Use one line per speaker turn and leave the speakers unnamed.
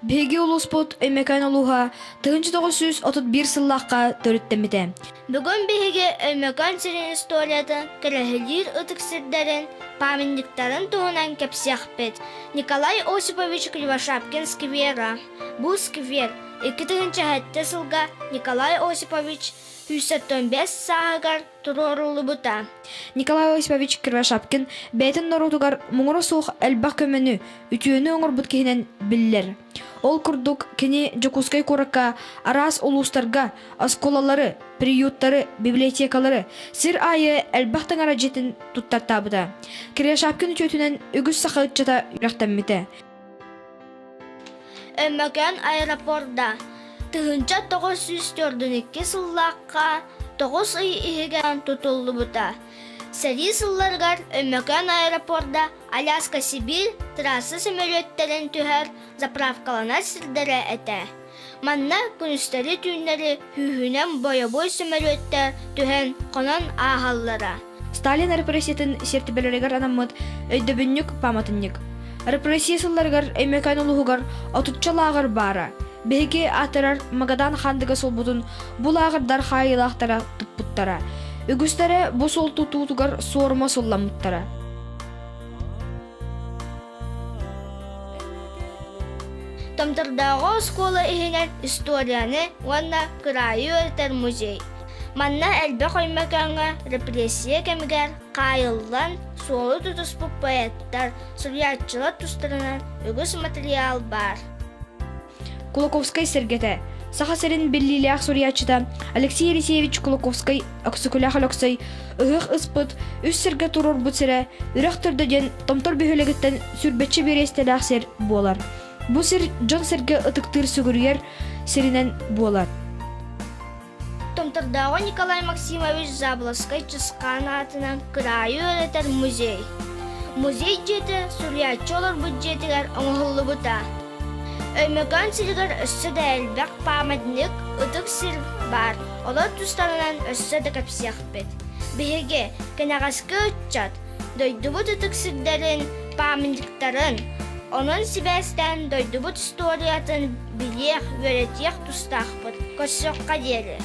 Беги улуспут өймекан олуға 1931 сыллаққа төріттемеді.
Бүгін беге өймекан сирен историятын кірәхілер ұтықсырдарын, памятниктарын туғынан кепсияқпет. Николай Осипович Кривошапкин сквера. Бұл сквер 2000 сылға Николай Осипович 115 сағығар тұрорулы бұта.
Николай Осипович Кривошапкин бәйтін норутугар мұңыры суық әлбақ көмені үтіөні оңыр бұт кейінен білілер. Ол күрдік кені Жокускай коракка арас улустарға, асколалары, приюттары, библиотекалары, сир айы әлбақтың ара жетін тұттартабыда. Кривошапкин үтіөтінен үгіз сақығытчата үрақтамметі.
Өймекан аэропорда тыгынча 942 сыллаққа 9 ый иһигэн тутуллу бута. Сәри сылларгар Өймекан аэропорда Аляска-Сибирь трасса самолеттерин түһәр заправкалана сирдере әтә. Манна күністері түйінлері хүхінен боя-бой самолеттер түһән қонан ағаллара.
Сталин репрессиятын сертибелерегар анаммыт өйдөбүннүк паматыннык. Репрессия сылларгар өймекан улуғугар отутчалағар бара. Беге атырар Магадан хандыга солбутун бул агырдар хайылақтара туппуттара. Үгүстері бу сол тутутугар сорма солламуттара.
Тамтырдағы скола ихинен историяны ванна кырайы өртер музей. Манна әлбек Өймеканга репрессия кемгер қайылдан солы тутуспук поэттар, сурьятчылар тустарынан үгіс материал бар.
Кулаковскай сергете. Саха серин беллилях сурьячыда Алексей Елисеевич Кулаковскай аксукулях алексей ыгых ыспыт үс серге турор бутсере үрэх түрдөден томтор бөхөлегіттен сүрбетчі берестелях сер болар. Бу сер Джон серге ытыктыр сүгүргер серинен болар.
Томтырдағы Николай Максимович Заблоскай чыскан атынан кырайы өретер музей. Музей жеті сурьячы олар бюджетігер оңғылы бұта. Өймекан сиргар өссі да әлбәк памятник ұтық сир бар. Олар тұстанынан өссі да кәпсияқ бет. Беге кенағасқы ұтчат. Дойдубут ұтық сирдерін, памятниктарын. Onun сибәстен дойдубут историятын билех, өретех тұстақ бұд. Көссіққа дері.